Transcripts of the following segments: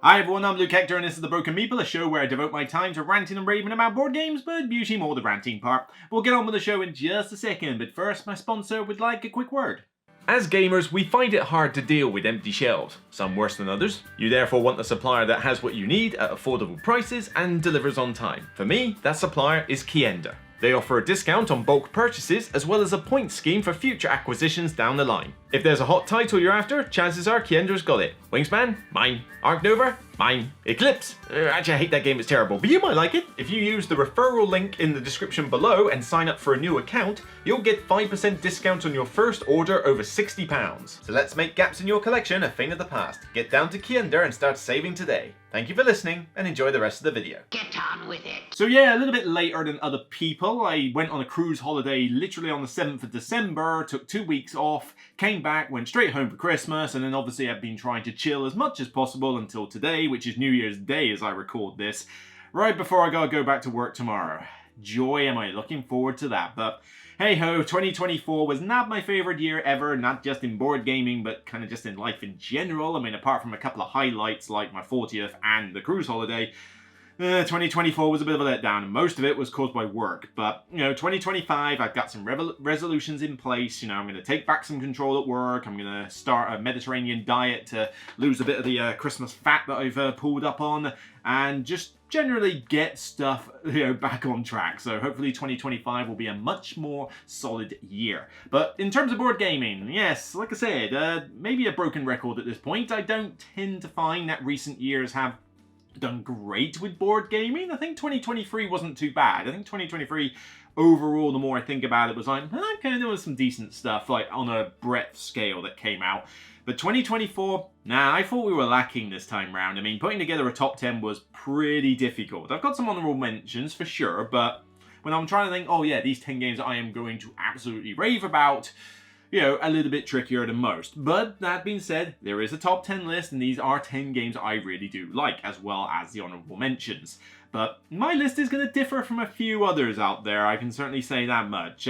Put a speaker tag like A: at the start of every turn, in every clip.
A: Hi everyone, I'm Luke Hector and this is The Broken Meeple, a show where I devote my time to ranting and raving about board games, but usually more the ranting part. We'll get on with the show in just a second, but first my sponsor would like a quick word. As gamers, we find it hard to deal with empty shelves, some worse than others. You therefore want a supplier that has what you need at affordable prices and delivers on time. For me, that supplier is KIENDA. They offer a discount on bulk purchases as well as a point scheme for future acquisitions down the line. If there's a hot title you're after, chances are KIENDA's got it. Wingspan? Mine. Arc Nova? Mine. Eclipse? Actually I hate that game, it's terrible, but you might like it. If you use the referral link in the description below and sign up for a new account, you'll get 5% discount on your first order over £60. So let's make gaps in your collection a thing of the past. Get down to KIENDA and start saving today. Thank you for listening and enjoy the rest of the video.
B: Get on with it.
A: So yeah, a little bit later than other people. I went on a cruise holiday literally on the 7th of December, took 2 weeks off, came back, went straight home for Christmas, and then obviously I've been trying to chill as much as possible until today, which is New Year's Day as I record this, right before I gotta go back to work tomorrow. Joy, am I looking forward to that, but hey ho, 2024 was not my favorite year ever, not just in board gaming, but kind of just in life in general. I mean, apart from a couple of highlights like my 40th and the cruise holiday, 2024 was a bit of a letdown, and most of it was caused by work. But, 2025, I've got some resolutions in place. I'm going to take back some control at work. I'm going to start a Mediterranean diet to lose a bit of the Christmas fat that I've pulled up on, and just generally get stuff back on track. So hopefully 2025 will be a much more solid year. But in terms of board gaming, yes, like I said, maybe a broken record at this point. I don't tend to find that recent years have done great with board gaming. I think 2023 wasn't too bad. I think 2023 overall, the more I think about it, was like, okay, there was some decent stuff like on a breadth scale that came out. But 2024, I thought we were lacking this time round. I mean, putting together a top 10 was pretty difficult. I've got some honorable mentions for sure, but when I'm trying to think, oh yeah, these 10 games I am going to absolutely rave about, a little bit trickier than most. But that being said, there is a top 10 list, and these are 10 games I really do like, as well as the honorable mentions. But my list is going to differ from a few others out there, I can certainly say that much.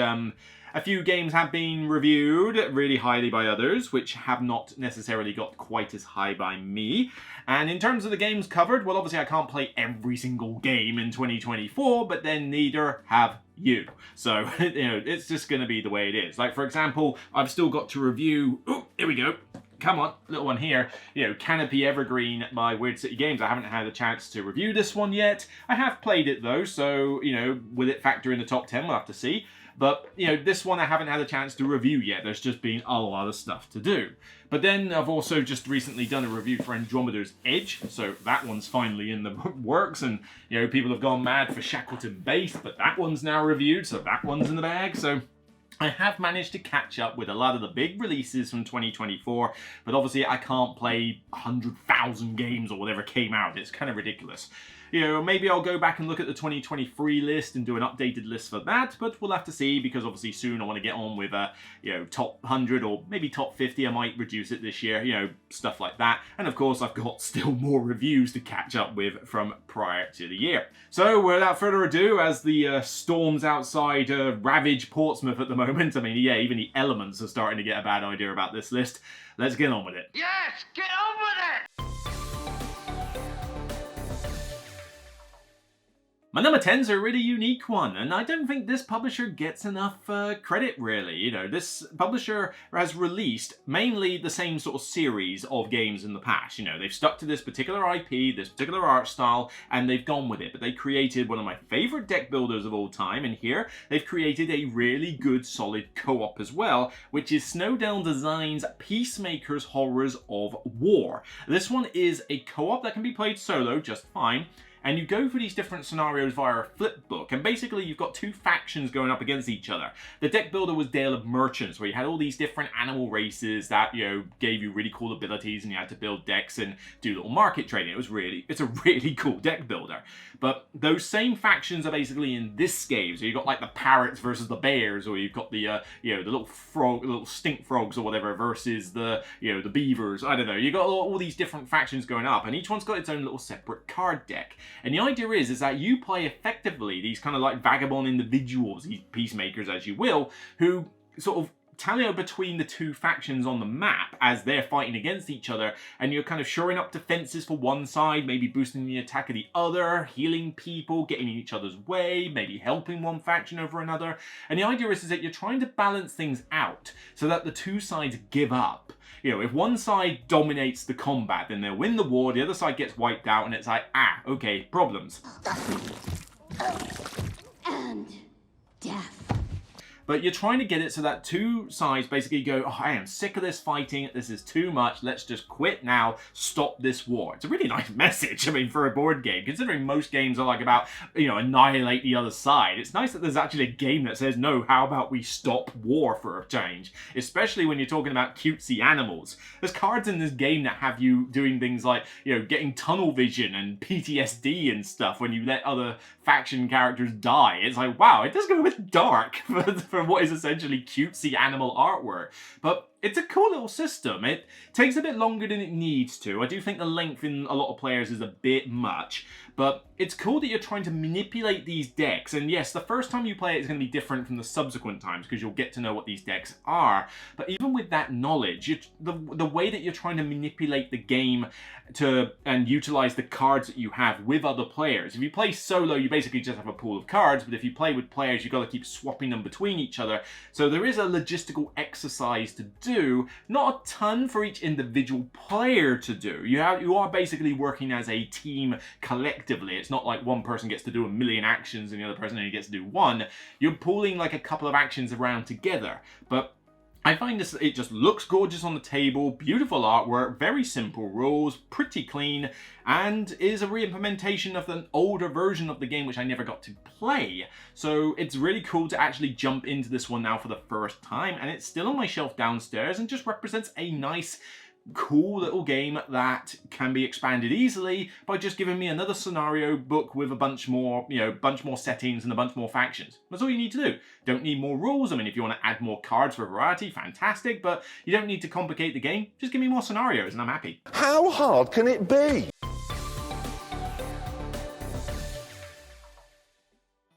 A: A few games have been reviewed really highly by others, which have not necessarily got quite as high by me. And in terms of the games covered, well, obviously I can't play every single game in 2024, but then neither have you. So, it's just going to be the way it is. Like, for example, I've still got to review... Oh, here we go. Come on, little one here. Canopy Evergreen by Weird City Games. I haven't had a chance to review this one yet. I have played it though, so, will it factor in the top 10? We'll have to see. But, this one I haven't had a chance to review yet. There's just been a lot of stuff to do. But then I've also just recently done a review for Andromeda's Edge, so that one's finally in the works, and, people have gone mad for Shackleton Base, but that one's now reviewed, so that one's in the bag, so I have managed to catch up with a lot of the big releases from 2024, but obviously I can't play 100,000 games or whatever came out. It's kind of ridiculous. Maybe I'll go back and look at the 2023 list and do an updated list for that, but we'll have to see, because obviously soon I want to get on with top 100 or maybe top 50. I might reduce it this year, stuff like that. And of course, I've got still more reviews to catch up with from prior to the year. So without further ado, as the storms outside ravage Portsmouth at the moment, I mean, yeah, even the elements are starting to get a bad idea about this list. Let's get on with it.
B: Yes, get on with it.
A: My number 10's a really unique one, and I don't think this publisher gets enough credit, really. This publisher has released mainly the same sort of series of games in the past. They've stuck to this particular IP, this particular art style, and they've gone with it. But they created one of my favorite deck builders of all time, and here they've created a really good, solid co-op as well, which is Snowdown Designs' Peacemaker's Horrors of War. This one is a co-op that can be played solo just fine, and you go for these different scenarios via a flip book, and basically you've got two factions going up against each other. The deck builder was Dale of Merchants, where you had all these different animal races that, gave you really cool abilities, and you had to build decks and do little market trading. It's a really cool deck builder. But those same factions are basically in this game. So you've got like the parrots versus the bears, or you've got the little stink frogs or whatever versus the beavers. I don't know. You've got all these different factions going up, and each one's got its own little separate card deck. And the idea is that you play effectively these kind of like vagabond individuals, these peacemakers as you will, who sort of tallying between the two factions on the map as they're fighting against each other, and you're kind of shoring up defenses for one side, maybe boosting the attack of the other, healing people, getting in each other's way, maybe helping one faction over another. And the idea is that you're trying to balance things out so that the two sides give up. You know, if one side dominates the combat, then they'll win the war, the other side gets wiped out, and it's like, okay, problems.
C: And death.
A: But you're trying to get it so that two sides basically go, oh, I am sick of this fighting, this is too much, let's just quit now, stop this war. It's a really nice message, I mean, for a board game, considering most games are like about, you know, annihilate the other side. It's nice that there's actually a game that says, no, how about we stop war for a change? Especially when you're talking about cutesy animals. There's cards in this game that have you doing things like, you know, getting tunnel vision and PTSD and stuff when you let other faction characters die. It's like, wow, it does go a bit dark for what is essentially cutesy animal artwork. But it's a cool little system. It takes a bit longer than it needs to. I do think the length in a lot of players is a bit much, but it's cool that you're trying to manipulate these decks. And yes, the first time you play it is going to be different from the subsequent times because you'll get to know what these decks are. But even with that knowledge, the way that you're trying to manipulate the game and utilize the cards that you have with other players. If you play solo, you basically just have a pool of cards, but if you play with players, you've got to keep swapping them between each other. So there is a logistical exercise to do, not a ton for each individual player to do. You are basically working as a team collectively. It's not like one person gets to do a million actions and the other person only gets to do one. You're pooling like a couple of actions around together. But I find this, it just looks gorgeous on the table, beautiful artwork, very simple rules, pretty clean, and is a re-implementation of an older version of the game which I never got to play. So it's really cool to actually jump into this one now for the first time, and it's still on my shelf downstairs and just represents a nice, cool little game that can be expanded easily by just giving me another scenario book with a bunch more, bunch more settings and a bunch more factions. That's all you need to do. Don't need more rules. I mean, if you want to add more cards for variety, fantastic, but you don't need to complicate the game. Just give me more scenarios and I'm happy.
D: How hard can it be?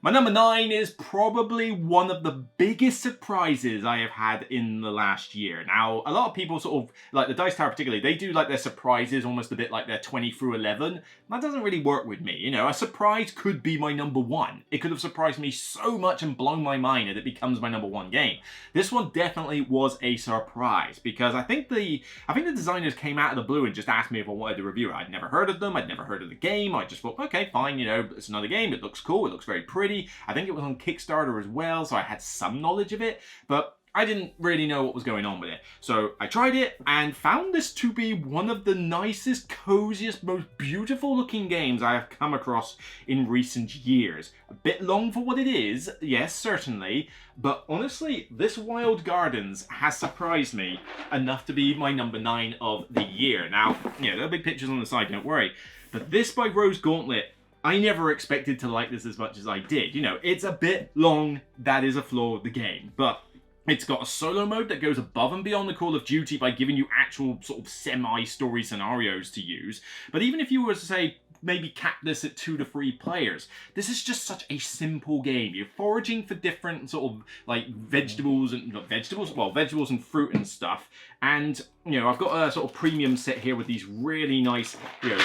A: My number 9 is probably one of the biggest surprises I have had in the last year. Now, a lot of people sort of, like the Dice Tower particularly, they do like their surprises almost a bit like their 20 through 11. That doesn't really work with me. You know, a surprise could be my number 1. It could have surprised me so much and blown my mind that it becomes my number 1 game. This one definitely was a surprise because I think the designers came out of the blue and just asked me if I wanted to review it. I'd never heard of them. I'd never heard of the game. I just thought, okay, fine, you know, it's another game. It looks cool. It looks very pretty. I think it was on Kickstarter as well, so I had some knowledge of it, but I didn't really know what was going on with it. So I tried it and found this to be one of the nicest, coziest, most beautiful looking games I have come across in recent years. A bit long for what it is, yes, certainly, but honestly, this Wild Gardens has surprised me enough to be my number 9 of the year. Now, there are big pictures on the side, don't worry, but this by Rose Gauntlet, I never expected to like this as much as I did. You know, it's a bit long, that is a flaw of the game, but it's got a solo mode that goes above and beyond the Call of Duty by giving you actual sort of semi-story scenarios to use. But even if you were to say, maybe cap this at 2 to 3 players, this is just such a simple game. You're foraging for different sort of like vegetables and vegetables and fruit and stuff. And I've got a sort of premium set here with these really nice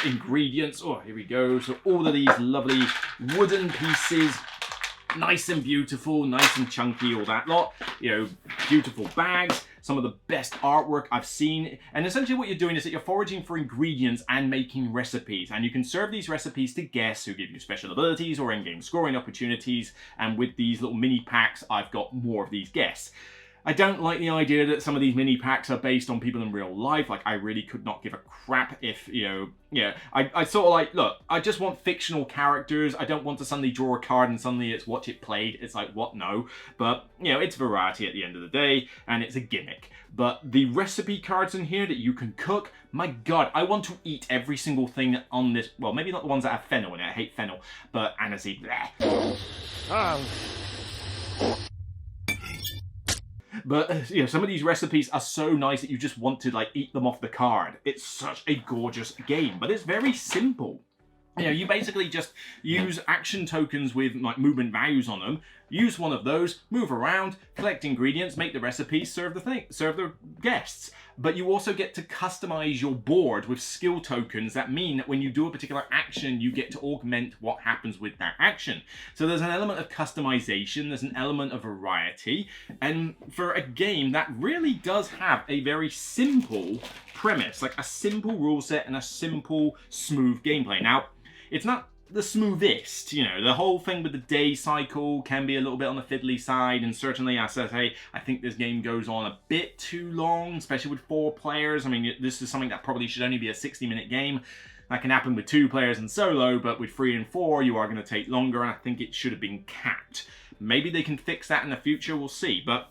A: ingredients. Oh, here we go. So all of these lovely wooden pieces, nice and beautiful, nice and chunky, all that lot. Beautiful bags, some of the best artwork I've seen. And essentially what you're doing is that you're foraging for ingredients and making recipes. And you can serve these recipes to guests who give you special abilities or in-game scoring opportunities. And with these little mini packs, I've got more of these guests. I don't like the idea that some of these mini packs are based on people in real life. Like, I really could not give a crap if, I sort of like, look, I just want fictional characters. I don't want to suddenly draw a card and suddenly it's watch it played. It's like, what? No. But, it's variety at the end of the day, and it's a gimmick. But the recipe cards in here that you can cook, my God, I want to eat every single thing on this. Well, maybe not the ones that have fennel in it. I hate fennel. But aniseed, bleh. But, some of these recipes are so nice that you just want to, eat them off the card. It's such a gorgeous game, but it's very simple. You basically just use action tokens with, movement values on them, use one of those, move around, collect ingredients, make the recipes, serve the guests. But you also get to customize your board with skill tokens that mean that when you do a particular action, you get to augment what happens with that action. So there's an element of customization, there's an element of variety, and for a game that really does have a very simple premise, like a simple rule set and a simple, smooth gameplay. Now, it's not the smoothest, you know, the whole thing with the day cycle can be a little bit on the fiddly side, and certainly I said, hey, I think this game goes on a bit too long, especially with 4 players. I mean, this is something that probably should only be a 60-minute game. That can happen with 2 players and solo, but with 3 and 4, you are going to take longer, and I think it should have been capped. Maybe they can fix that in the future, we'll see, but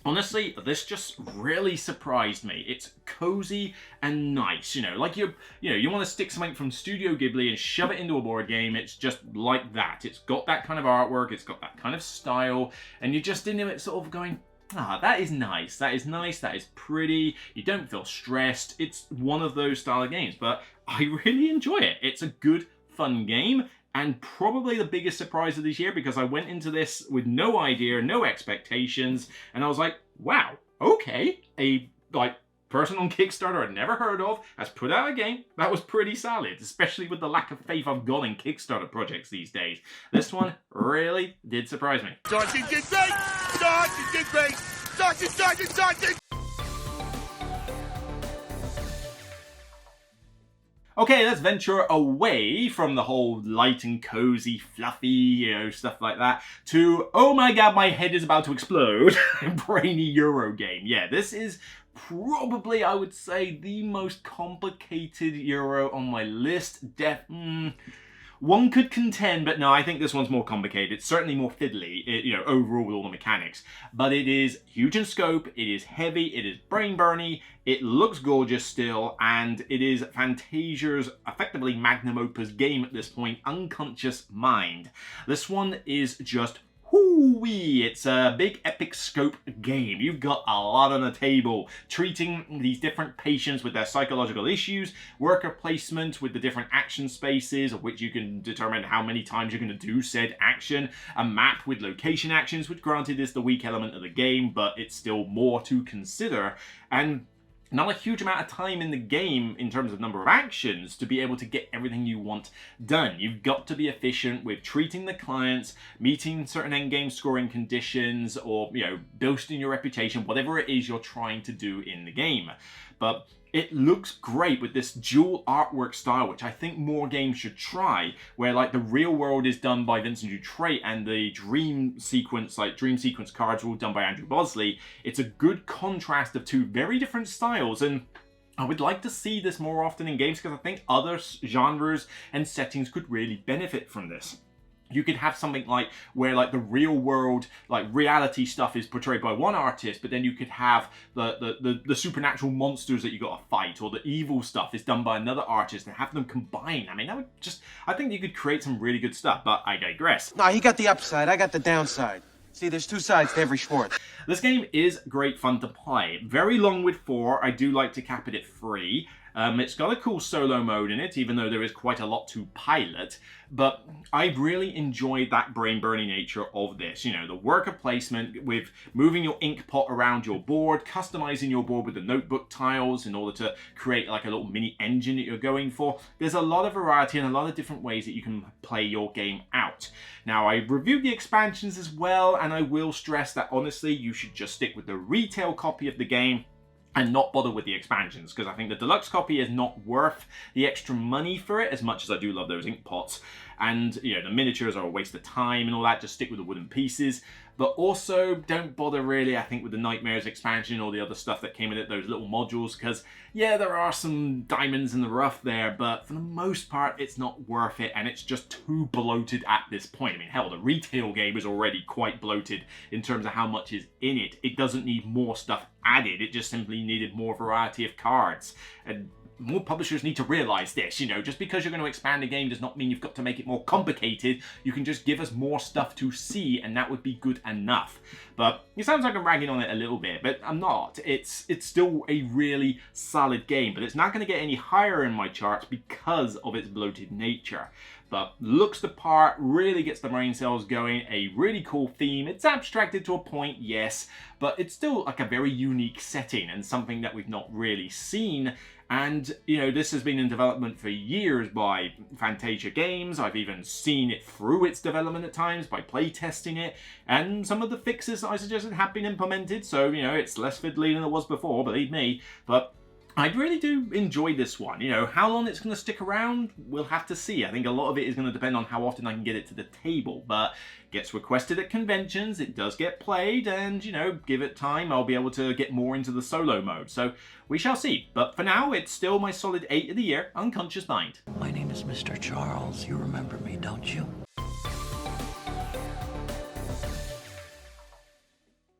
A: honestly, this just really surprised me. It's cozy and nice, you know, like you want to stick something from Studio Ghibli and shove it into a board game. It's just like that. It's got that kind of artwork, it's got that kind of style, and you're just into it sort of going, ah, that is nice, that is nice, that is pretty. You don't feel stressed. It's one of those style of games, but I really enjoy it. It's a good, fun game. And probably the biggest surprise of this year, because I went into this with no idea, no expectations, and I was like, wow, okay, a person on Kickstarter I'd never heard of has put out a game that was pretty solid, especially with the lack of faith I've got in Kickstarter projects these days. This one really did surprise me. Okay, let's venture away from the whole light and cozy, fluffy, you know, stuff like that, to, oh my god, my head is about to explode, brainy Euro game. Yeah, this is probably, I would say, the most complicated Euro on my list. One could contend, but no, I think this one's more complicated. It's certainly more fiddly, you know, overall with all the mechanics. But it is huge in scope, it is heavy, it is brain-burny, it looks gorgeous still, and it is Fantasia's effectively magnum opus game at this point, Unconscious Mind. This one is just hoo-wee. It's a big epic scope game. You've got a lot on the table, treating these different patients with their psychological issues, worker placement with the different action spaces, of which you can determine how many times you're going to do said action, a map with location actions, which granted is the weak element of the game, but it's still more to consider, and not a huge amount of time in the game in terms of number of actions to be able to get everything you want done. You've got to be efficient with treating the clients, meeting certain endgame scoring conditions, or, you know, boosting your reputation, whatever it is you're trying to do in the game. But it looks great with this dual artwork style, which I think more games should try, where like the real world is done by Vincent Dutrait and the dream sequence cards are all done by Andrew Bosley. It's a good contrast of 2 very different styles, and I would like to see this more often in games, because I think other genres and settings could really benefit from this. You could have something like where like the real world, like reality stuff is portrayed by one artist, but then you could have the supernatural monsters that you got to fight, or the evil stuff is done by another artist, and have them combine. I mean, that would just, I think you could create some really good stuff, but I digress.
E: No, he got the upside, I got the downside. See, there's 2 sides to every sport.
A: This game is great fun to play. Very long with 4. I do like to cap it at 3. It's got a cool solo mode in it, even though there is quite a lot to pilot. But I really enjoyed that brain-burning nature of this. You know, the worker placement with moving your ink pot around your board, customizing your board with the notebook tiles in order to create like a little mini engine that you're going for. There's a lot of variety and a lot of different ways that you can play your game out. Now, I reviewed the expansions as well, and I will stress that honestly, you should just stick with the retail copy of the game and not bother with the expansions, because I think the deluxe copy is not worth the extra money for it, as much as I do love those ink pots. And, you know, the miniatures are a waste of time and all that, just stick with the wooden pieces. But also, don't bother really, I think, with the Nightmares expansion or the other stuff that came in it, those little modules, because, yeah, there are some diamonds in the rough there, but for the most part, it's not worth it, and it's just too bloated at this point. I mean, hell, the retail game is already quite bloated in terms of how much is in it. It doesn't need more stuff added, it just simply needed more variety of cards. And more publishers need to realize this. Just because you're going to expand a game does not mean you've got to make it more complicated. You can just give us more stuff to see, and that would be good enough. But it sounds like I'm ragging on it a little bit, but I'm not. It's still a really solid game, but it's not going to get any higher in my charts because of its bloated nature. But looks the part, really gets the brain cells going, a really cool theme. It's abstracted to a point, yes, but it's still like a very unique setting and something that we've not really seen. And, this has been in development for years by Fantasia Games. I've even seen it through its development at times by playtesting it. And some of the fixes that I suggested have been implemented. So, it's less fiddly than it was before, believe me. But I really do enjoy this one. How long it's going to stick around, we'll have to see. I think a lot of it is going to depend on how often I can get it to the table. But it gets requested at conventions, it does get played, and, give it time, I'll be able to get more into the solo mode. So we shall see. But for now, it's still my solid 8 of the year, Unconscious Mind.
F: My name is Mr. Charles. You remember me, don't you?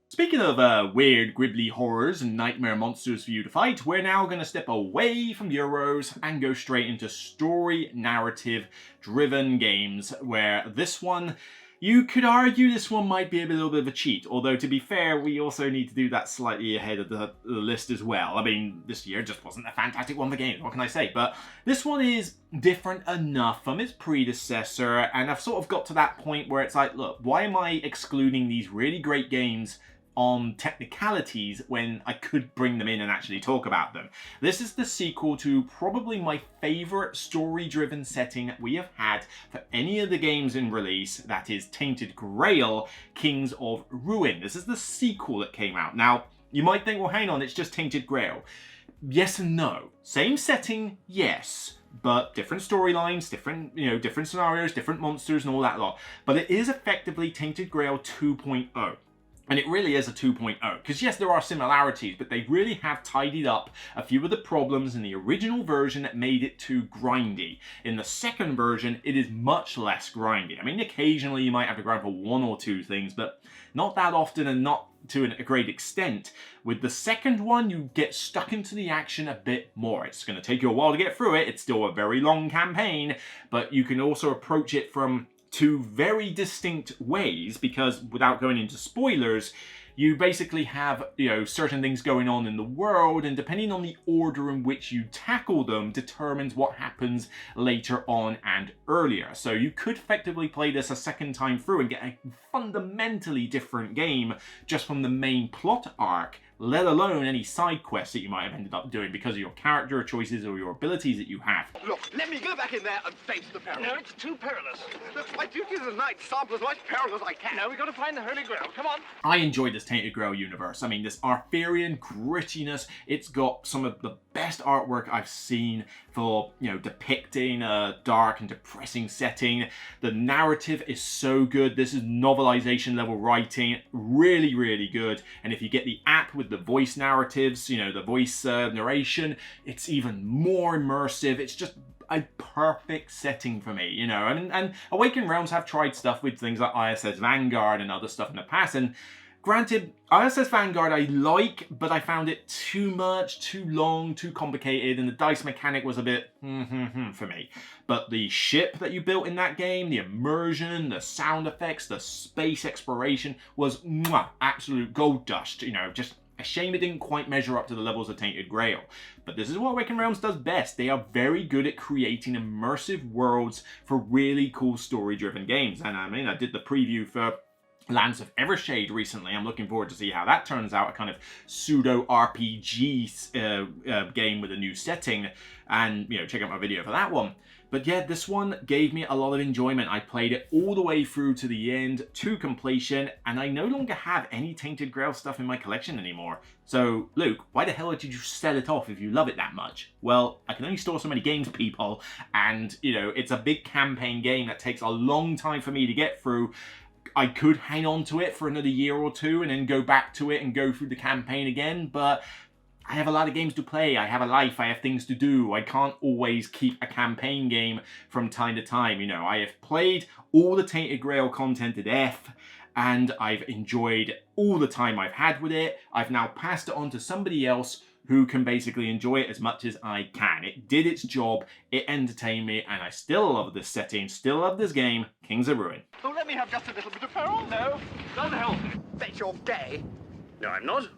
A: Speaking of weird, gribbly horrors and nightmare monsters for you to fight, we're now going to step away from Euros and go straight into story narrative-driven games, where this one, you could argue this one might be a little bit of a cheat, although to be fair, we also need to do that slightly ahead of the list as well. I mean, this year just wasn't a fantastic one for games, what can I say? But this one is different enough from its predecessor, and I've sort of got to that point where it's like, look, why am I excluding these really great games on technicalities when I could bring them in and actually talk about them? This is the sequel to probably my favorite story-driven setting we have had for any of the games in release, that is Tainted Grail, Kings of Ruin. This is the sequel that came out. Now, you might think, well, hang on, it's just Tainted Grail. Yes and no. Same setting, yes, but different storylines, different scenarios, different monsters and all that lot. But it is effectively Tainted Grail 2.0. And it really is a 2.0, because yes, there are similarities, but they really have tidied up a few of the problems in the original version that made it too grindy. In the second version, it is much less grindy. I mean, occasionally you might have to grind for one or two things, but not that often and not to a great extent. With the second one, you get stuck into the action a bit more. It's going to take you a while to get through it. It's still a very long campaign, but you can also approach it from two very distinct ways, because without going into spoilers, you basically have, certain things going on in the world, and depending on the order in which you tackle them determines what happens later on and earlier. So you could effectively play this a second time through and get a fundamentally different game just from the main plot arc, let alone any side quests that you might have ended up doing because of your character choices or your abilities that you have.
D: Look, let me go back in there and face the peril.
B: No, it's too perilous.
D: Look, my duty is tonight to sample as much peril as I can.
B: Now we got to find the Holy Grail. Come on.
A: I enjoyed this Tainted Grail universe. I mean, this Arthurian grittiness, it's got some of the best artwork I've seen for, depicting a dark and depressing setting. The narrative is so good. This is novelization level writing, really, really good. And if you get the app with the voice narratives, the voice narration, it's even more immersive. It's just a perfect setting for me, and Awakened Realms have tried stuff with things like ISS Vanguard and other stuff in the past, and granted, ISS Vanguard I like, but I found it too much, too long, too complicated, and the dice mechanic was a bit for me. But the ship that you built in that game, the immersion, the sound effects, the space exploration was absolute gold dust, just a shame it didn't quite measure up to the levels of Tainted Grail. But this is what Awakened Realms does best. They are very good at creating immersive worlds for really cool story-driven games. And I mean, I did the preview for Lands of Evershade recently. I'm looking forward to see how that turns out, a kind of pseudo RPG game with a new setting, and check out my video for that one. But yeah, this one gave me a lot of enjoyment. I played it all the way through to the end, to completion, and I no longer have any Tainted Grail stuff in my collection anymore. So, Luke, why the hell did you sell it off if you love it that much? Well, I can only store so many games, people, and, it's a big campaign game that takes a long time for me to get through. I could hang on to it for another year or two and then go back to it and go through the campaign again, but I have a lot of games to play, I have a life, I have things to do. I can't always keep a campaign game from time to time. I have played all the Tainted Grail content to death, and I've enjoyed all the time I've had with it. I've now passed it on to somebody else who can basically enjoy it as much as I can. It did its job, it entertained me, and I still love this setting, still love this game, Kings of Ruin.
D: Oh, let me have just a little bit of peril.
B: No, don't help me.
D: Bet you're gay.
B: No, I'm not.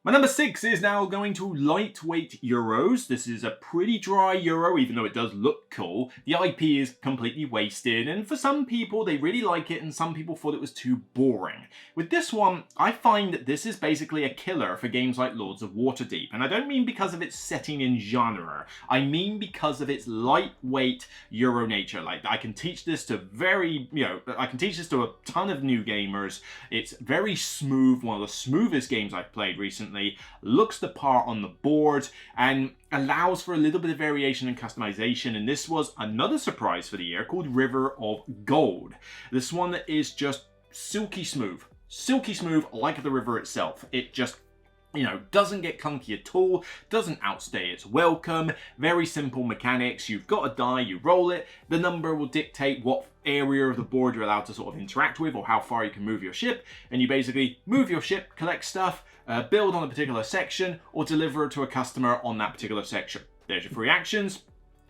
A: My number 6 is now going to lightweight Euros. This is a pretty dry Euro, even though it does look cool. The IP is completely wasted, and for some people, they really like it, and some people thought it was too boring. With this one, I find that this is basically a killer for games like Lords of Waterdeep, and I don't mean because of its setting in genre. I mean because of its lightweight Euro nature. Like, I can teach this to I can teach this to a ton of new gamers. It's very smooth, one of the smoothest games I've played recently. Looks the part on the board and allows for a little bit of variation and customization, and this was another surprise for the year called River of Gold. This one is just silky smooth like the river itself. It just doesn't get clunky at all, doesn't outstay its welcome, very simple mechanics. You've got a die, you roll it, the number will dictate what area of the board you're allowed to sort of interact with or how far you can move your ship, and you basically move your ship, collect stuff, build on a particular section, or deliver it to a customer on that particular section. There's your free actions.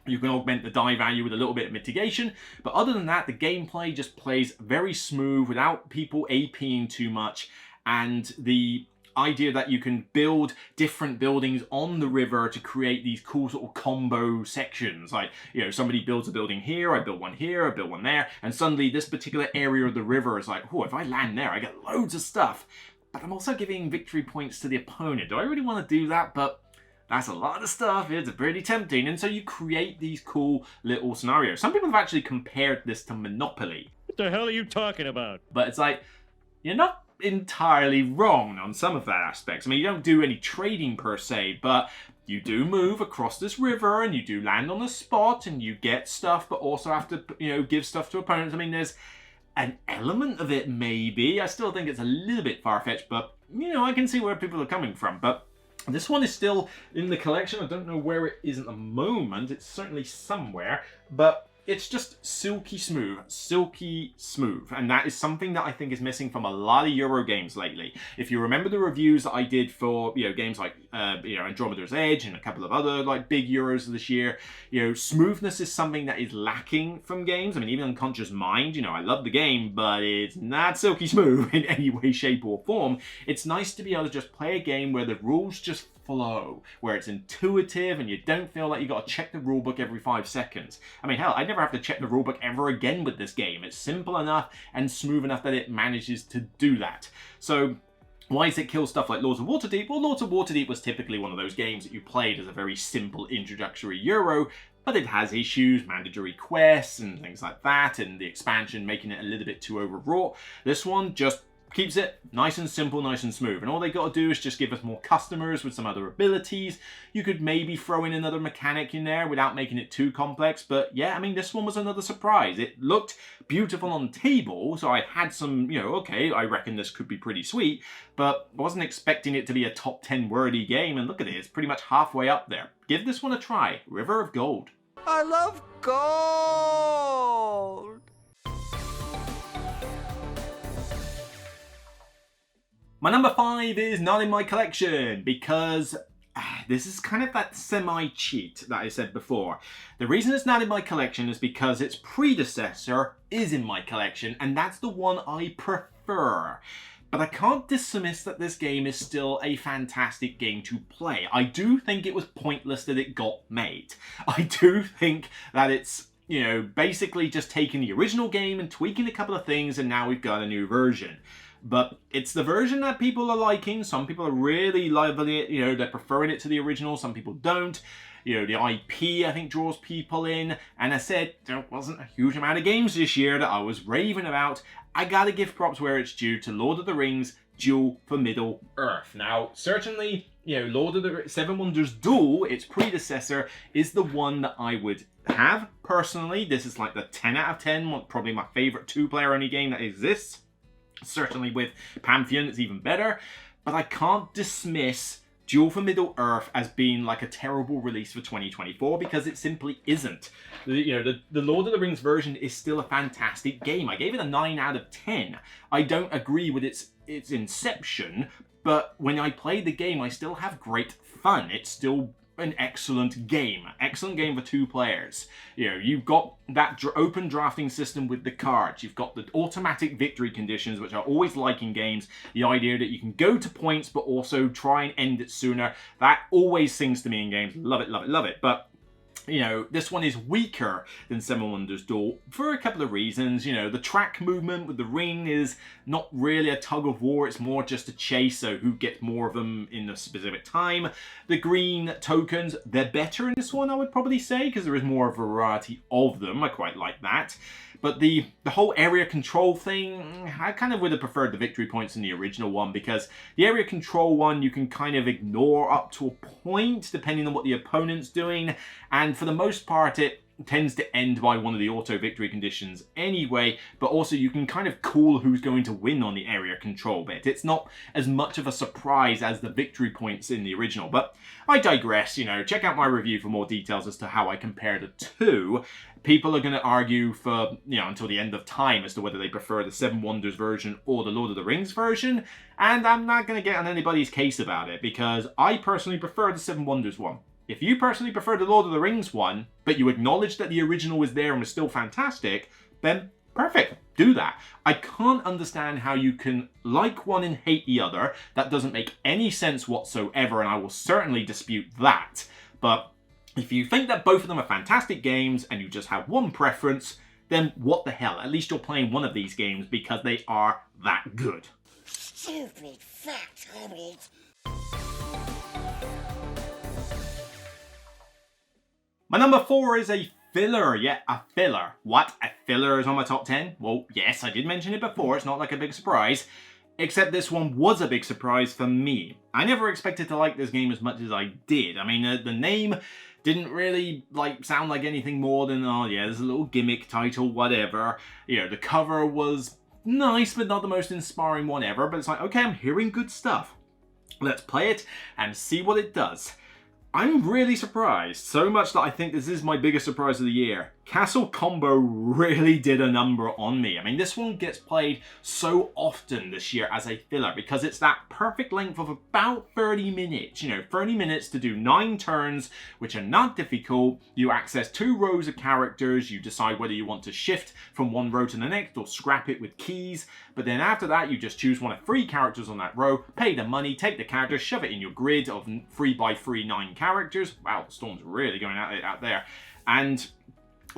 A: You can augment the die value with a little bit of mitigation, but other than that, the gameplay just plays very smooth without people APing too much, and the idea that you can build different buildings on the river to create these cool sort of combo sections. Like, somebody builds a building here, I build one here, I build one there, and suddenly this particular area of the river is like, oh, if I land there, I get loads of stuff. But I'm also giving victory points to the opponent. Do I really want to do that? But that's a lot of stuff. It's pretty tempting. And so you create these cool little scenarios. Some people have actually compared this to Monopoly.
G: What the hell are you talking about?
A: But it's like, you're not entirely wrong on some of that aspects. I mean, you don't do any trading per se, but you do move across this river and you do land on a spot and you get stuff, but also have to, give stuff to opponents. I mean, there's an element of it, maybe. I still think it's a little bit far-fetched, but, I can see where people are coming from. But this one is still in the collection. I don't know where it is at the moment. It's certainly somewhere, but it's just silky smooth. And that is something that I think is missing from a lot of Euro games lately. If you remember the reviews that I did for, games like, Andromeda's Edge and a couple of other, big Euros this year, smoothness is something that is lacking from games. I mean, even Unconscious Mind, I love the game, but it's not silky smooth in any way, shape, or form. It's nice to be able to just play a game where the rules just flow, where it's intuitive and you don't feel like you got to check the rulebook every 5 seconds. I mean, hell, I'd never have to check the rulebook ever again with this game. It's simple enough and smooth enough that it manages to do that. So why does it kill stuff like Lords of Waterdeep? Well, Lords of Waterdeep was typically one of those games that you played as a very simple introductory Euro, but it has issues, mandatory quests and things like that, and the expansion making it a little bit too overwrought. This one just keeps it nice and simple, nice and smooth. And all they got to do is just give us more customers with some other abilities. You could maybe throw in another mechanic in there without making it too complex. But yeah, I mean, this one was another surprise. It looked beautiful on table, so I had some, okay, I reckon this could be pretty sweet, but I wasn't expecting it to be a top 10 worthy game. And look at it, it's pretty much halfway up there. Give this one a try. River of Gold.
E: I love gold.
A: My number 5 is not in my collection because this is kind of that semi-cheat that I said before. The reason it's not in my collection is because its predecessor is in my collection, and that's the one I prefer. But I can't dismiss that this game is still a fantastic game to play. I do think it was pointless that it got made. I do think that it's, basically just taking the original game and tweaking a couple of things, and now we've got a new version. But it's the version that people are liking. Some people are really loving it. They're preferring it to the original. Some people don't. The IP, I think, draws people in. And I said, there wasn't a huge amount of games this year that I was raving about. I gotta give props where it's due to Lord of the Rings Duel for Middle-earth. Now, certainly, Lord of the Seven Wonders Duel, its predecessor, is the one that I would have, personally. This is like the 10 out of 10, probably my favorite 2-player only game that exists. Certainly with Pantheon, it's even better. But I can't dismiss Duel for Middle-earth as being like a terrible release for 2024 because it simply isn't. The Lord of the Rings version is still a fantastic game. I gave it a 9 out of 10. I don't agree with its inception, but when I play the game, I still have great fun. It's still an excellent game for 2 players. You've got that open drafting system with the cards. You've got the automatic victory conditions, which I always like in games. The idea that you can go to points, but also try and end it sooner. That always sings to me in games. Love it, love it, love it. But this one is weaker than Seven Wonders Duel for a couple of reasons. The track movement with the ring is not really a tug of war. It's more just a chase, so who gets more of them in a specific time. The green tokens, they're better in this one, I would probably say, because there is more variety of them. I quite like that. But the whole area control thing, I kind of would have preferred the victory points in the original one, because the area control one you can kind of ignore up to a point, depending on what the opponent's doing. And for the most part, it tends to end by one of the auto victory conditions anyway, but also you can kind of call who's going to win on the area control bit. It's not as much of a surprise as the victory points in the original, but I digress. Check out my review for more details as to how I compare the two. People are going to argue for, until the end of time as to whether they prefer the Seven Wonders version or the Lord of the Rings version, and I'm not going to get on anybody's case about it, because I personally prefer the Seven Wonders one. If you personally prefer the Lord of the Rings one, but you acknowledge that the original was there and was still fantastic, then perfect, do that. I can't understand how you can like one and hate the other. That doesn't make any sense whatsoever, and I will certainly dispute that. But if you think that both of them are fantastic games and you just have one preference, then what the hell? At least you're playing one of these games because they are that good.
C: Stupid fat hobbit.
A: My number 4 is a filler. Yeah, a filler. What? A filler is on my top 10? Well, yes, I did mention it before. It's not like a big surprise. Except this one was a big surprise for me. I never expected to like this game as much as I did. I mean, the name didn't really sound like anything more than, oh yeah, there's a little gimmick title, whatever. The cover was nice, but not the most inspiring one ever. But it's like, okay, I'm hearing good stuff. Let's play it and see what it does. I'm really surprised, so much that I think this is my biggest surprise of the year. Castle Combo really did a number on me. I mean, this one gets played so often this year as a filler because it's that perfect length of about 30 minutes. 30 minutes to do 9 turns, which are not difficult. You access 2 rows of characters. You decide whether you want to shift from one row to the next or scrap it with keys. But then after that, you just choose one of 3 characters on that row, pay the money, take the character, shove it in your grid of 3x3 9 characters. Wow, the storm's really going at it out there. And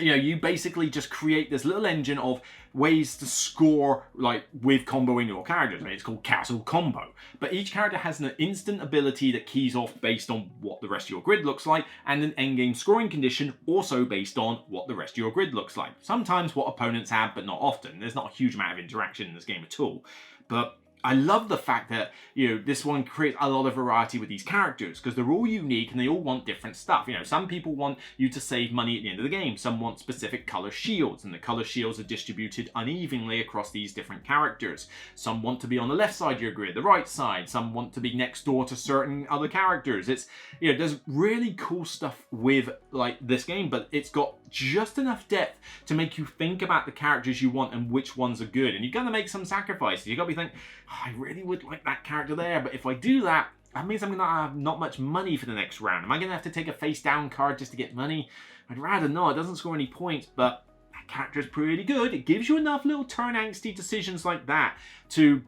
A: you basically just create this little engine of ways to score with comboing your characters. I mean, it's called Castle Combo. But each character has an instant ability that keys off based on what the rest of your grid looks like, and an endgame scoring condition also based on what the rest of your grid looks like. Sometimes what opponents have, but not often. There's not a huge amount of interaction in this game at all. But I love the fact that, this one creates a lot of variety with these characters because they're all unique and they all want different stuff. Some people want you to save money at the end of the game. Some want specific color shields, and the color shields are distributed unevenly across these different characters. Some want to be on the left side of your grid, the right side. Some want to be next door to certain other characters. It's, there's really cool stuff with this game, but it's got just enough depth to make you think about the characters you want and which ones are good. And you've got to make some sacrifices. You've got to be thinking, oh, I really would like that character there, but if I do that, that means I'm going to have not much money for the next round. Am I going to have to take a face down card just to get money? I'd rather not. It doesn't score any points, but that character is pretty good. It gives you enough little turn angsty decisions like that to,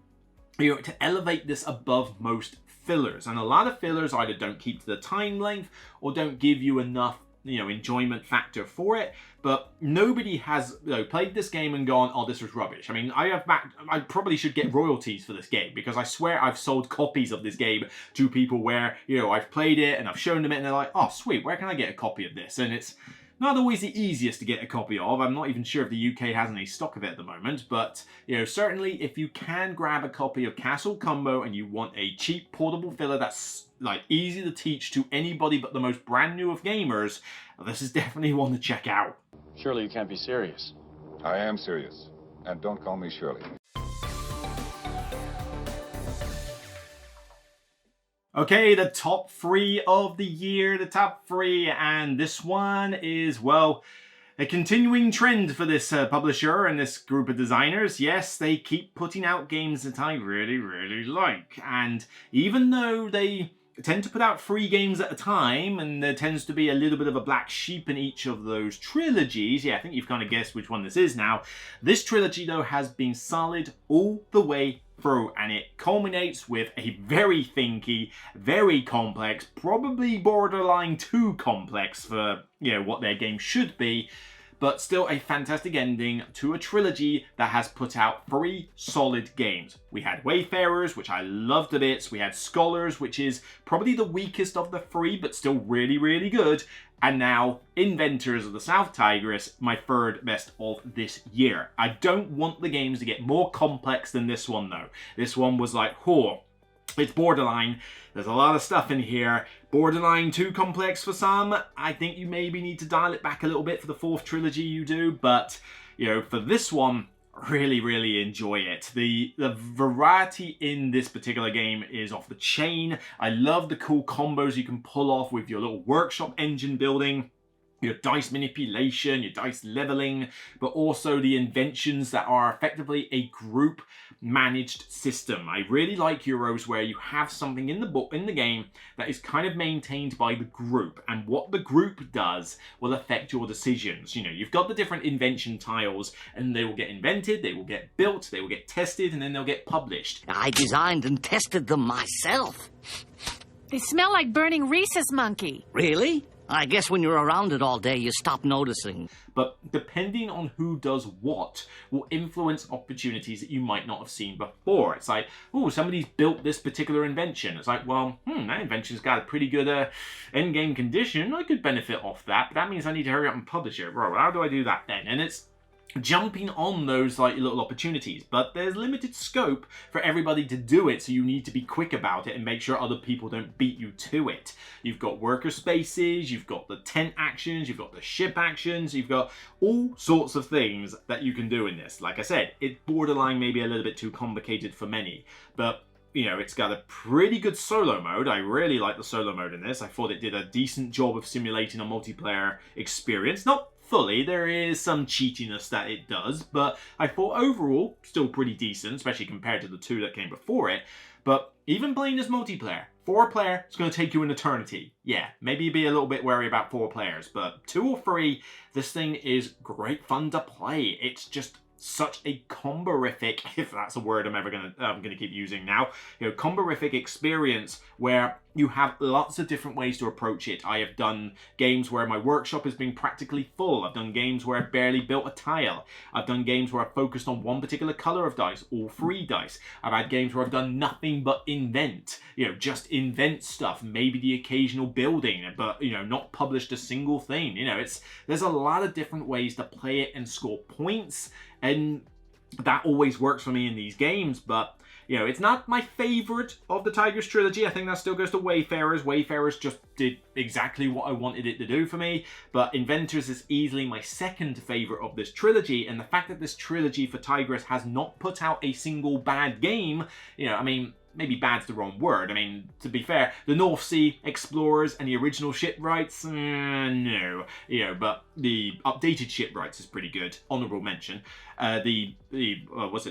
A: to elevate this above most fillers. And a lot of fillers either don't keep to the time length or don't give you enough enjoyment factor for it. But nobody has played this game and gone, oh, this was rubbish. I mean, I probably should get royalties for this game because I swear I've sold copies of this game to people where, I've played it and I've shown them it and they're like, oh, sweet, where can I get a copy of this? And it's not always the easiest to get a copy of. I'm not even sure if the UK has any stock of it at the moment, but certainly if you can grab a copy of Castle Combo and you want a cheap portable filler that's easy to teach to anybody but the most brand new of gamers, this is definitely one to check out.
H: Surely you can't be serious.
I: I am serious, and don't call me Shirley.
A: Okay, the top 3 of the year, the top 3, and this one is, well, a continuing trend for this publisher and this group of designers. Yes, they keep putting out games that I really, really like, and even though they tend to put out 3 games at a time, and there tends to be a little bit of a black sheep in each of those trilogies. Yeah, I think you've kind of guessed which one this is now. This trilogy, though, has been solid all the way through, and it culminates with a very thinky, very complex, probably borderline too complex for, you know, what their game should be, but still a fantastic ending to a trilogy that has put out 3 solid games. We had Wayfarers, which I loved a bit. We had Scholars, which is probably the weakest of the 3, but still really, really good. And now Inventors of the South Tigris, my 3rd best of this year. I don't want the games to get more complex than this one, though. This one was like, oh, it's borderline. There's a lot of stuff in here. Borderline too complex for some. I think you maybe need to dial it back a little bit for the 4th trilogy you do. But, you know, for this one, really, really enjoy it. The variety in this particular game is off the chain. I love the cool combos you can pull off with your little workshop engine building, your dice manipulation, your dice leveling, but also the inventions that are effectively a group managed system. I really like Euros where you have something in the game that is kind of maintained by the group, and what the group does will affect your decisions. You know, you've got the different invention tiles, and they will get invented, they will get built, they will get tested, and then they'll get published.
J: I designed and tested them myself.
K: They smell like burning rhesus monkey.
J: Really? I guess when you're around it all day, you stop noticing.
A: But depending on who does what will influence opportunities that you might not have seen before. It's like, oh, somebody's built this particular invention. It's like, well, that invention's got a pretty good end-game condition. I could benefit off that, but that means I need to hurry up and publish it. Well, how do I do that then? And it's jumping on those like little opportunities, but there's limited scope for everybody to do it, so you need to be quick about it and make sure other people don't beat you to it. You've got worker spaces, you've got the tent actions, you've got the ship actions, you've got all sorts of things that you can do in this. Like I said, it's borderline maybe a little bit too complicated for many, but you know, it's got a pretty good solo mode. I really like the solo mode in this. I thought it did a decent job of simulating a multiplayer experience. Not fully, there is some cheatiness that it does, but I thought overall still pretty decent, especially compared to the 2 that came before it. But even playing as multiplayer, 4-player, it's going to take you an eternity. Yeah, maybe be a little bit wary about 4 players, but 2 or 3, this thing is great fun to play. It's just such a comborific, if that's a word I'm gonna keep using now, you know, comborific experience where you have lots of different ways to approach it. I have done games where my workshop has been practically full. I've done games where I've barely built a tile. I've done games where I've focused on one particular color of dice, all 3 dice. I've had games where I've done nothing but invent, you know, just invent stuff, maybe the occasional building, but, you know, not published a single thing. You know, there's a lot of different ways to play it and score points, and that always works for me in these games. But you know, it's not my favorite of the Tigris trilogy. I think that still goes to Wayfarers. Wayfarers just did exactly what I wanted it to do for me. But Inventors is easily my 2nd favorite of this trilogy. And the fact that this trilogy for Tigris has not put out a single bad game, you know, I mean, maybe bad's the wrong word. I mean, to be fair, the North Sea Explorers and the original shipwrights, no. You know, but the updated shipwrights is pretty good. Honorable mention. The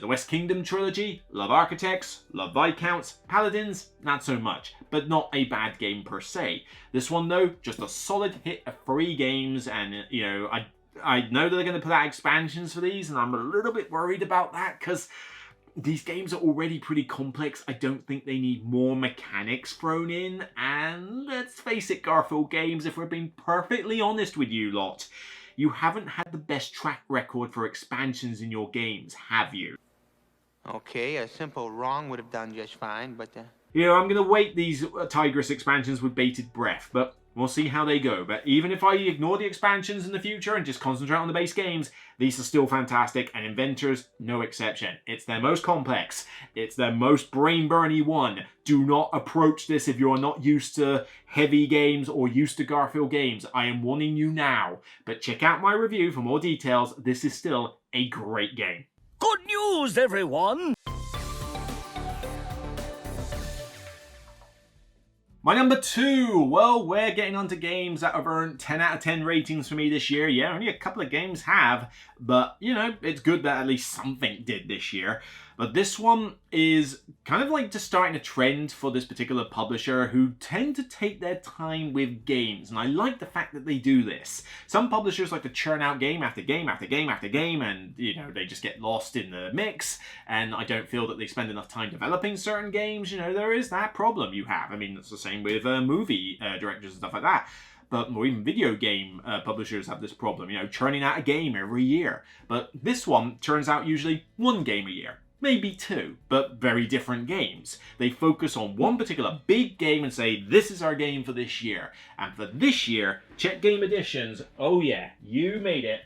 A: West Kingdom trilogy, love Architects, love Viscounts, Paladins, not so much, but not a bad game per se. This one though, just a solid hit of 3 games, and you know, I know that they're going to put out expansions for these, and I'm a little bit worried about that because these games are already pretty complex. I don't think they need more mechanics thrown in, and let's face it, Garfield Games, if we're being perfectly honest with you lot, you haven't had the best track record for expansions in your games, have you?
E: Okay, a simple wrong would have done just fine, but
A: you know, I'm going to wait these Tigris expansions with bated breath, but we'll see how they go. But even if I ignore the expansions in the future and just concentrate on the base games, these are still fantastic, and Inventors, no exception. It's their most complex. It's their most brain-burny one. Do not approach this if you're not used to heavy games or used to Garfield Games. I am warning you now. But check out my review for more details. This is still a great game.
J: Good news, everyone!
A: My number 2, well, we're getting onto games that have earned 10 out of 10 ratings for me this year. Yeah, only a couple of games have, but, you know, it's good that at least something did this year. But this one is kind of like just starting a trend for this particular publisher who tend to take their time with games, and I like the fact that they do this. Some publishers like to churn out game after game after game after game, and, you know, they just get lost in the mix, and I don't feel that they spend enough time developing certain games. You know, there is that problem you have. I mean, it's the same with movie directors and stuff like that. But, or even video game publishers have this problem, you know, churning out a game every year. But this one turns out usually one game a year. Maybe 2, but very different games. They focus on one particular big game and say, this is our game for this year. And for this year, check Game Editions. Oh yeah, you made it.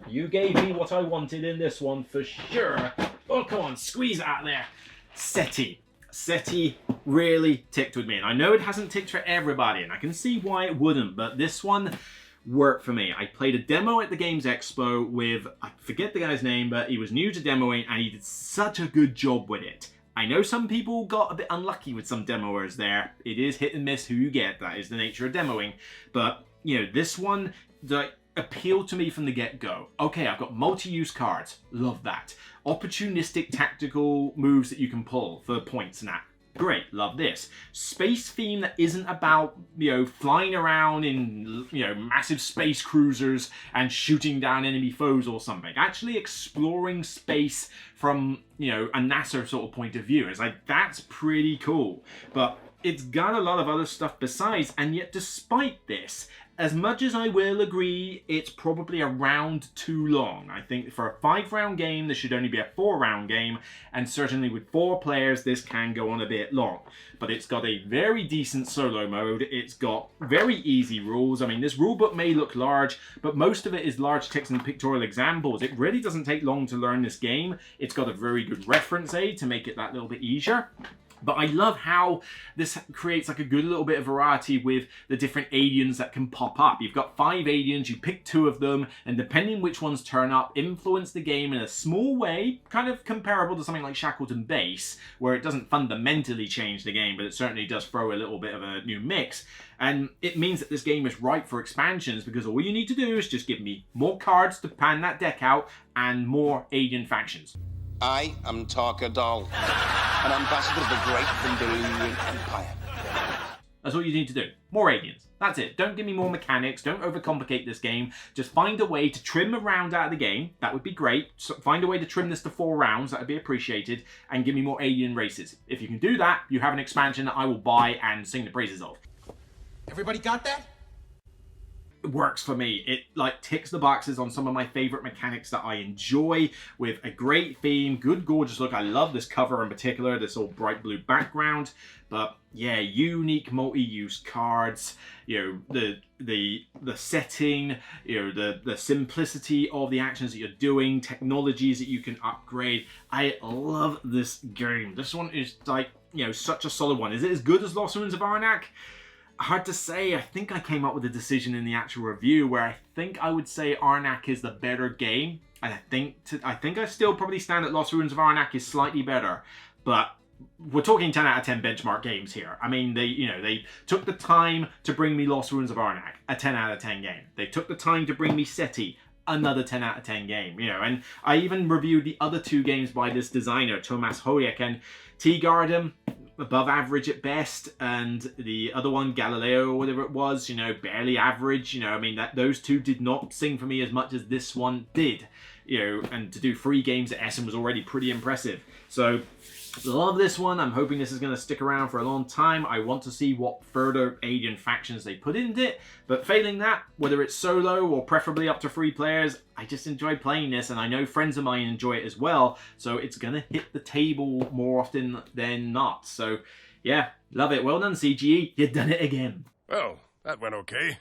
A: You gave me what I wanted in this one for sure. Oh, come on, squeeze it out there. SETI. SETI really ticked with me. And I know it hasn't ticked for everybody, and I can see why it wouldn't, but this one worked for me. I played a demo at the Games Expo with, I forget the guy's name, but he was new to demoing and he did such a good job with it. I know some people got a bit unlucky with some demoers there. It is hit and miss who you get. That is the nature of demoing. But, you know, this one appealed to me from the get-go. Okay, I've got multi-use cards. Love that. Opportunistic tactical moves that you can pull for points and that. Great, love this. Space theme that isn't about, you know, flying around in, you know, massive space cruisers and shooting down enemy foes or something. Actually exploring space from, you know, a NASA sort of point of view. It's like, that's pretty cool. But it's got a lot of other stuff besides, and yet despite this, as much as I will agree it's probably a round too long. I think for a 5-round game, this should only be a 4-round game, and certainly with 4 players, this can go on a bit long. But it's got a very decent solo mode. It's got very easy rules. I mean, this rulebook may look large, but most of it is large text and pictorial examples. It really doesn't take long to learn this game. It's got a very good reference aid to make it that little bit easier. But I love how this creates like a good little bit of variety with the different aliens that can pop up. You've got 5 aliens, you pick 2 of them, and depending which ones turn up, influence the game in a small way, kind of comparable to something like Shackleton Base, where it doesn't fundamentally change the game, but it certainly does throw a little bit of a new mix. And it means that this game is ripe for expansions, because all you need to do is just give me more cards to pan that deck out and more alien factions.
E: I am Tarka Doll, an ambassador of the great Vendelian Empire.
A: That's all you need to do. More aliens. That's it. Don't give me more mechanics. Don't overcomplicate this game. Just find a way to trim a round out of the game. That would be great. So find a way to trim this to 4 rounds. That would be appreciated. And give me more alien races. If you can do that, you have an expansion that I will buy and sing the praises of.
E: Everybody got that?
A: It works for me. It like ticks the boxes on some of my favorite mechanics that I enjoy, with a great theme, good gorgeous look. I love this cover in particular, this all bright blue background. But yeah, unique multi-use cards, you know, the setting, you know, the simplicity of the actions that you're doing, technologies that you can upgrade. I love this game. This one is like, you know, such a solid one. Is it as good as Lost Ruins of Arnak? Hard to say. I think I came up with a decision in the actual review where I think I would say Arnak is the better game. And I think I still probably stand at Lost Ruins of Arnak is slightly better. But we're talking 10 out of 10 benchmark games here. I mean, they took the time to bring me Lost Ruins of Arnak, a 10 out of 10 game. They took the time to bring me SETI, another 10 out of 10 game, you know. And I even reviewed the other 2 games by this designer, Tomas Hojek, and Teagarden, above average at best, and the other one, Galileo or whatever it was, you know, barely average. You know, I mean, those 2 did not sing for me as much as this one did, you know. And to do 3 games at Essen was already pretty impressive. So love this one. I'm hoping this is going to stick around for a long time. I want to see what further alien factions they put into it, but failing that, whether it's solo or preferably up to 3 players, I just enjoy playing this, and I know friends of mine enjoy it as well, so it's going to hit the table more often than not. So yeah, love it. Well done, CGE. You've done it again.
B: Well, that went okay.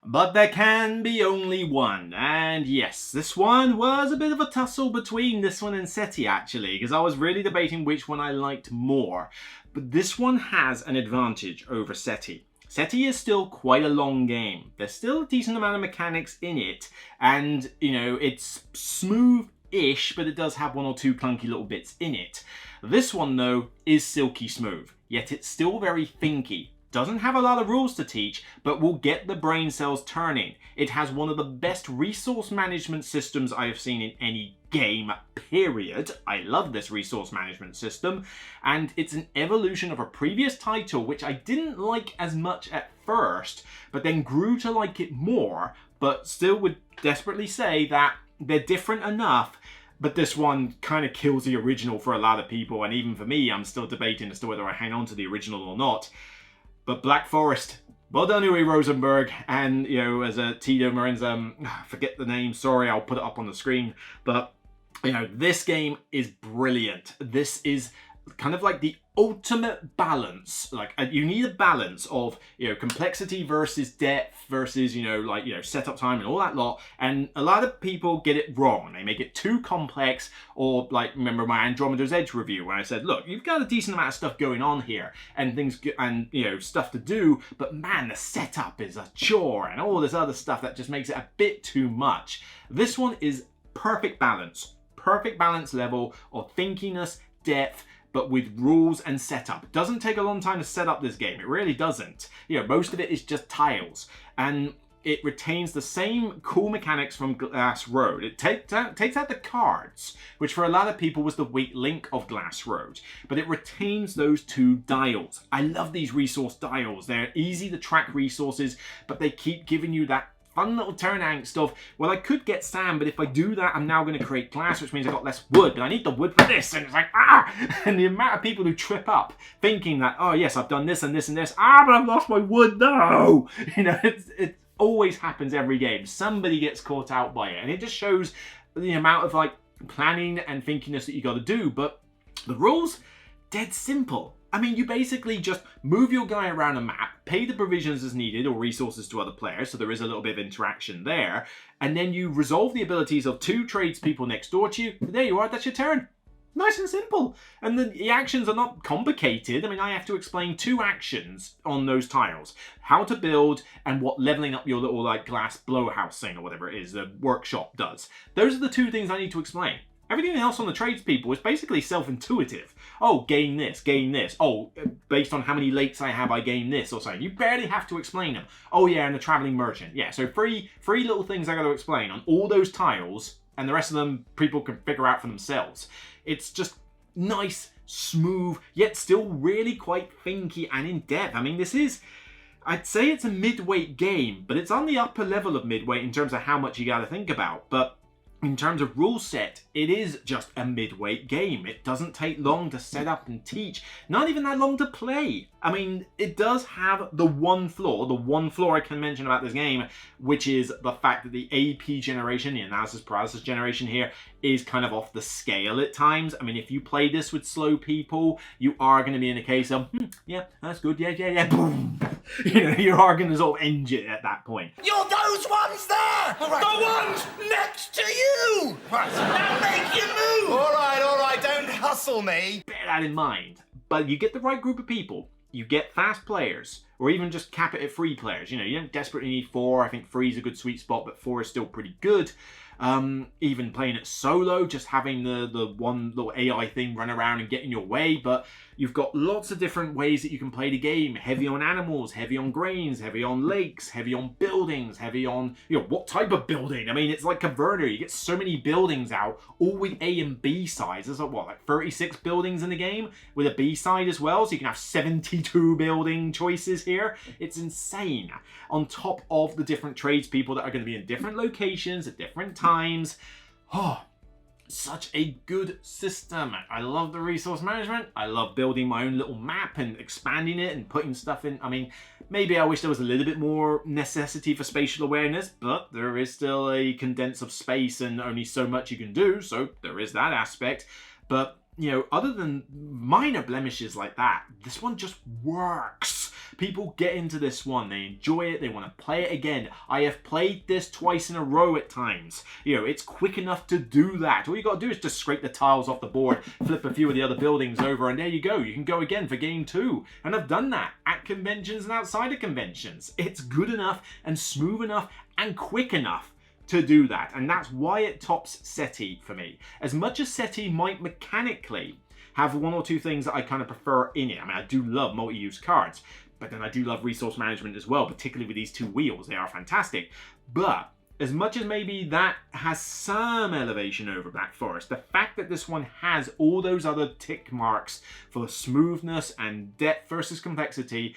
A: But there can be only one, and yes, this one was a bit of a tussle between this one and SETI actually, because I was really debating which one I liked more. But this one has an advantage over SETI. SETI is still quite a long game. There's still a decent amount of mechanics in it, and, you know, it's smooth ish, but it does have one or two clunky little bits in it. This one, though, is silky smooth, yet it's still very thinky. Doesn't have a lot of rules to teach, but will get the brain cells turning. It has one of the best resource management systems I have seen in any game, period. I love this resource management system, and it's an evolution of a previous title which I didn't like as much at first, but then grew to like it more, but still would desperately say that they're different enough. But this one kind of kills the original for a lot of people, and even for me, I'm still debating as to whether I hang on to the original or not. But Black Forest, well done, Uwe Rosenberg, and, you know, as a Tito Morenza, forget the name, sorry, I'll put it up on the screen, but, you know, this game is brilliant. This is kind of like the ultimate balance. Like, you need a balance of, you know, complexity versus depth versus, you know, like, you know, setup time and all that lot. And a lot of people get it wrong. They make it too complex, or like, remember my Andromeda's Edge review where I said, look, you've got a decent amount of stuff going on here and things and, you know, stuff to do, but man, the setup is a chore and all this other stuff that just makes it a bit too much. This one is perfect balance level of thinkiness, depth, but with rules and setup. It doesn't take a long time to set up this game. It really doesn't. You know, most of it is just tiles. And it retains the same cool mechanics from Glass Road. It takes out the cards, which for a lot of people was the weak link of Glass Road. But it retains those two dials. I love these resource dials. They're easy to track resources, but they keep giving you that fun little turn angst of, well, I could get sand, but if I do that, I'm now going to create glass, which means I've got less wood, but I need the wood for this, and it's like, and the amount of people who trip up thinking that, oh yes, I've done this and this and this, but I've lost my wood, no! You know, it always happens every game. Somebody gets caught out by it, and it just shows the amount of, like, planning and thinkiness that you got to do, but the rules, dead simple. I mean, you basically just move your guy around a map, pay the provisions as needed or resources to other players, so there is a little bit of interaction there, and then you resolve the abilities of two tradespeople next door to you. There you are, that's your turn. Nice and simple. And the actions are not complicated. I mean, I have to explain two actions on those tiles. How to build and what leveling up your little, like, glass blowhouse thing or whatever it is the workshop does. Those are the two things I need to explain. Everything else on the tradespeople is basically self-intuitive. Oh, gain this, gain this. Oh, based on how many lakes I have, I gain this or something. You barely have to explain them. Oh yeah, and the traveling merchant. Yeah, so three little things I got to explain on all those tiles, and the rest of them people can figure out for themselves. It's just nice, smooth, yet still really quite thinky and in-depth. I mean, this is, I'd say it's a mid-weight game, but it's on the upper level of mid-weight in terms of how much you got to think about. But in terms of rule set, it is just a mid-weight game. It doesn't take long to set up and teach. Not even that long to play. I mean, it does have the one flaw I can mention about this game, which is the fact that the AP generation, the analysis paralysis generation here, is kind of off the scale at times. I mean, if you play this with slow people, you are going to be in a case of, yeah, that's good, yeah, boom. You know, you are going to sort of end it at that point.
C: You're those ones there! The ones next to you! Right, now make your move! All right, don't hustle me.
A: Bear that in mind. But you get the right group of people. You get fast players, or even just cap it at 3 players. You know, you don't desperately need 4. I think 3 is a good sweet spot, but 4 is still pretty good. Even playing it solo, just having the one little AI thing run around and get in your way, but you've got lots of different ways that you can play the game. Heavy on animals, heavy on grains, heavy on lakes, heavy on buildings, heavy on, you know, what type of building? I mean, it's like Converter. You get so many buildings out, all with A and B sides. There's like 36 buildings in the game with a B side as well, so you can have 72 building choices here. It's insane. On top of the different tradespeople that are going to be in different locations at different times. Oh, such a good system. I love the resource management. I love building my own little map and expanding it and putting stuff in. I mean, maybe I wish there was a little bit more necessity for spatial awareness, but there is still a condense of space and only so much you can do, so there is that aspect. But, you know, other than minor blemishes like that, this one just works. People get into this one, they enjoy it, they want to play it again. I have played this twice in a row at times. You know, it's quick enough to do that. All you got to do is just scrape the tiles off the board, flip a few of the other buildings over, and there you go. You can go again for game 2. And I've done that at conventions and outside of conventions. It's good enough and smooth enough and quick enough to do that, and that's why it tops SETI for me. As much as SETI might mechanically have one or two things that I kind of prefer in it. I mean, I do love multi-use cards, but then I do love resource management as well, particularly with these two wheels. They are fantastic. But as much as maybe that has some elevation over Black Forest, the fact that this one has all those other tick marks for smoothness and depth versus complexity,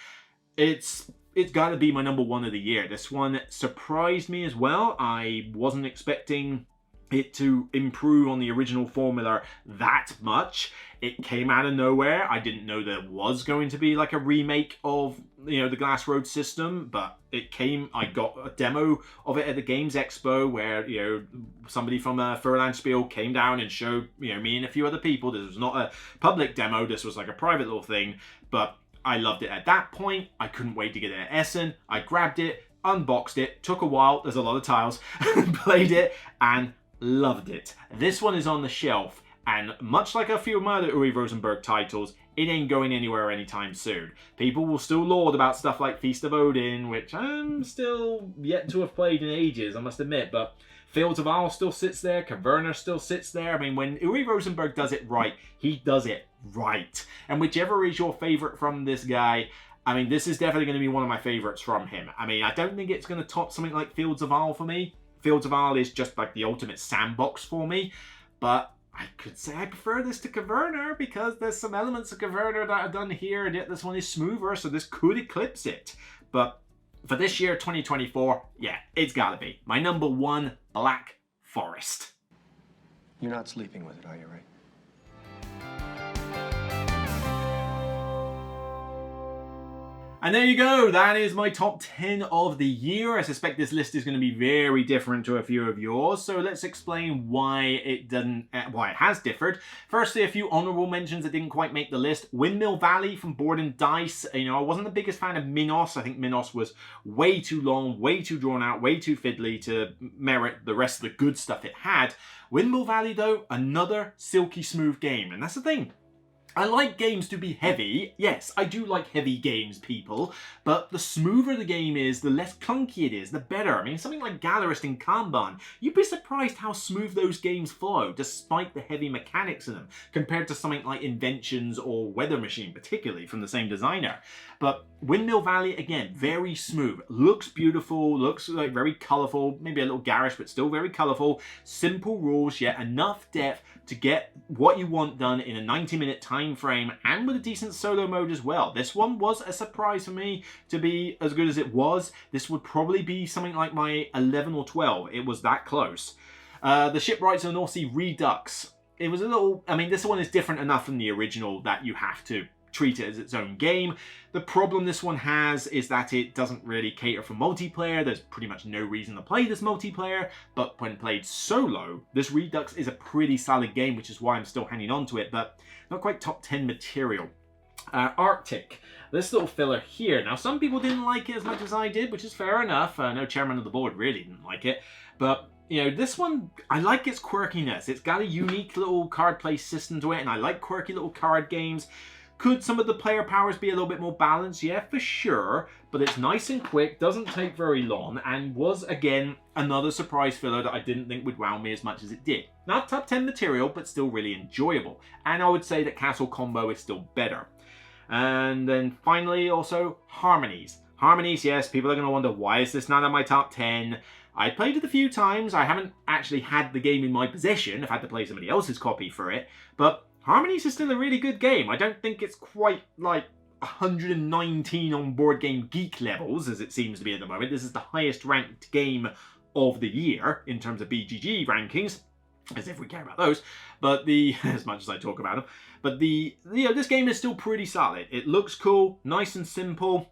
A: it's got to be my number one of the year. This one surprised me as well. I wasn't expecting it to improve on the original formula that much. It came out of nowhere. I didn't know there was going to be like a remake of, you know, the Glass Road system, but it came. I got a demo of it at the Games Expo where, you know, somebody from Furlandspiel came down and showed, you know, me and a few other people. This was not a public demo. This was like a private little thing, but I loved it at that point. I couldn't wait to get it at Essen. I grabbed it, unboxed it, took a while. There's a lot of tiles, played it, and loved it. This one is on the shelf, and much like a few of my other Uwe Rosenberg titles, it ain't going anywhere anytime soon. People will still laud about stuff like Feast of Odin, which I'm still yet to have played in ages, I must admit, but Fields of Isle still sits there, Caverna still sits there. I mean, when Uwe Rosenberg does it right, he does it right. And whichever is your favorite from this guy, I mean, this is definitely going to be one of my favorites from him. I mean, I don't think it's going to top something like Fields of Isle for me. Fields of Isle is just like the ultimate sandbox for me, but I could say I prefer this to Caverna because there's some elements of Caverna that are done here, and yet this one is smoother, so this could eclipse it. But for this year, 2024, yeah, it's gotta be my number one, Black Forest.
F: You're not sleeping with it, are you, Ray?
A: And there you go, that is my top 10 of the year. I suspect this list is going to be very different to a few of yours, so let's explain why it has differed. Firstly, a few honorable mentions that didn't quite make the list. Windmill Valley from Board and Dice. You know, I wasn't the biggest fan of Minos. I think Minos was way too long, way too drawn out, way too fiddly to merit the rest of the good stuff it had. Windmill Valley, though, another silky smooth game, and that's the thing. I like games to be heavy. Yes, I do like heavy games, people. But the smoother the game is, the less clunky it is, the better. I mean, something like Gallerist and Kanban, you'd be surprised how smooth those games flow, despite the heavy mechanics in them, compared to something like Inventions or Weather Machine, particularly from the same designer. But Windmill Valley, again, very smooth. Looks beautiful, looks like very colourful, maybe a little garish, but still very colourful. Simple rules, yet enough depth to get what you want done in a 90-minute time frame, and with a decent solo mode as well. This one was a surprise for me to be as good as it was. This would probably be something like my 11 or 12. It was that close. The Shipwrights of the North Sea Redux. It was a little... I mean, this one is different enough from the original that you have to treat it as its own game. The problem this one has is that it doesn't really cater for multiplayer. There's pretty much no reason to play this multiplayer, but when played solo, this Redux is a pretty solid game, which is why I'm still hanging on to it, but not quite top 10 material. Arctic, this little filler here. Now, some people didn't like it as much as I did, which is fair enough. No chairman of the board really didn't like it, but you know, this one, I like its quirkiness. It's got a unique little card play system to it, and I like quirky little card games. Could some of the player powers be a little bit more balanced? Yeah, for sure. But it's nice and quick, doesn't take very long, and was, again, another surprise filler that I didn't think would wow me as much as it did. Not top 10 material, but still really enjoyable. And I would say that Castle Combo is still better. And then finally, also, Harmonies. Harmonies, yes, people are going to wonder, why is this not on my top 10? I played it a few times. I haven't actually had the game in my possession. I've had to play somebody else's copy for it. But Harmonies is still a really good game. I don't think it's quite like 119 on Board Game Geek levels, as it seems to be at the moment. This is the highest ranked game of the year in terms of BGG rankings, as if we care about those. But as much as I talk about them, but this game is still pretty solid. It looks cool, nice and simple.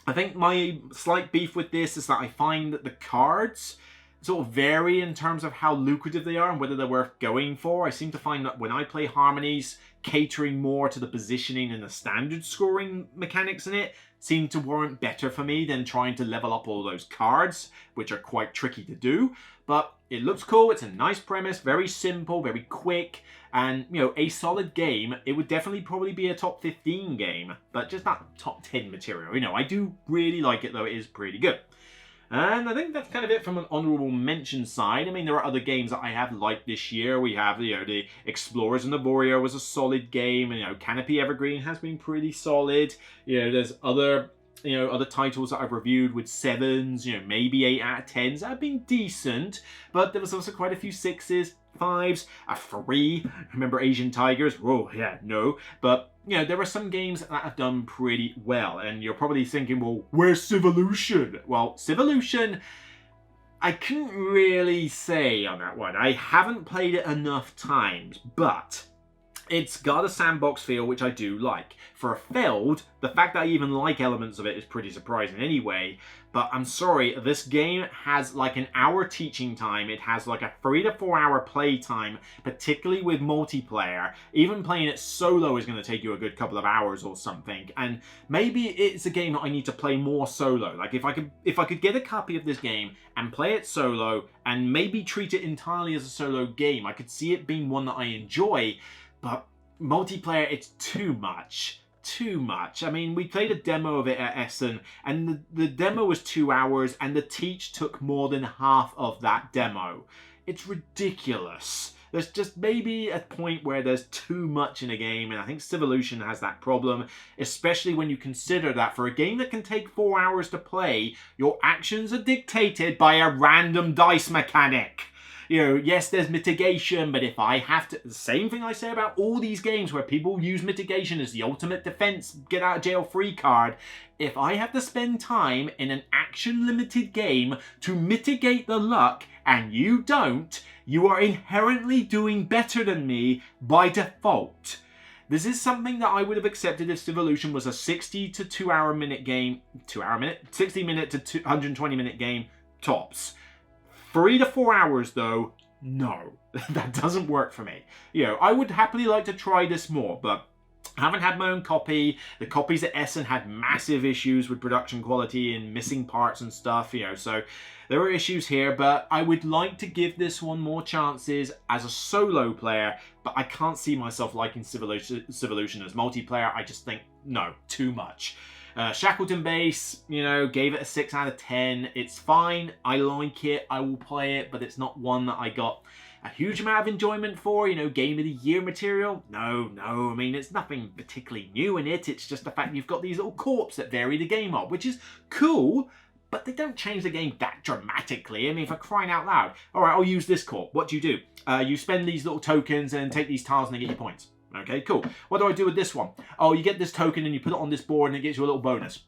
A: I think my slight beef with this is that I find that the cards sort of vary in terms of how lucrative they are and whether they're worth going for. I seem to find that when I play Harmonies, catering more to the positioning and the standard scoring mechanics in it seem to warrant better for me than trying to level up all those cards, which are quite tricky to do. But it looks cool, it's a nice premise, very simple, very quick, and, you know, a solid game. It would definitely probably be a top 15 game, but just not top 10 material. You know, I do really like it, though. It is pretty good. And I think that's kind of it from an honourable mention side. I mean, there are other games that I have liked this year. We have, the Explorers and Avoria was a solid game. And, Canopy Evergreen has been pretty solid. There's other titles that I've reviewed with 7s, maybe 8 out of 10s that have been decent. But there was also quite a few 6s, 5s, a 3. Remember Asian Tigers? Oh, yeah, no. But, there are some games that have done pretty well. And you're probably thinking, well, where's Civolution? Well, Civolution, I couldn't really say on that one. I haven't played it enough times, but it's got a sandbox feel, which I do like. For a Feld, the fact that I even like elements of it is pretty surprising anyway. But I'm sorry, this game has like an hour teaching time. It has like a 3 to 4 hour play time, particularly with multiplayer. Even playing it solo is going to take you a good couple of hours or something. And maybe it's a game that I need to play more solo. Like if I could get a copy of this game and play it solo and maybe treat it entirely as a solo game, I could see it being one that I enjoy. But multiplayer, it's too much. Too much. I mean, we played a demo of it at Essen, and the demo was 2 hours, and the teach took more than half of that demo. It's ridiculous. There's just maybe a point where there's too much in a game, and I think Civolution has that problem, especially when you consider that for a game that can take 4 hours to play, your actions are dictated by a random dice mechanic. Yes, there's mitigation, but if I have to... The same thing I say about all these games where people use mitigation as the ultimate defense, get out of jail free card. If I have to spend time in an action-limited game to mitigate the luck, and you don't, you are inherently doing better than me by default. This is something that I would have accepted if Civolution was a 60 to 2 hour minute game. 60 minute to 120 minute game, tops. 3 to 4 hours, though, no. That doesn't work for me. I would happily like to try this more, but I haven't had my own copy. The copies at Essen had massive issues with production quality and missing parts and stuff, so there were issues here, but I would like to give this one more chances as a solo player, but I can't see myself liking Civolution as multiplayer. I just think, no, too much. Shackleton Base, gave it a 6 out of 10. It's fine. I like it. I will play it, but it's not one that I got a huge amount of enjoyment for. Game of the year material. No. I mean, it's nothing particularly new in it. It's just the fact you've got these little corps that vary the game up, which is cool, but they don't change the game that dramatically. I mean, for crying out loud. All right, I'll use this corp. What do? You spend these little tokens and take these tiles and they get you points. Okay, cool. What do I do with this one? Oh, you get this token and you put it on this board and it gets you a little bonus.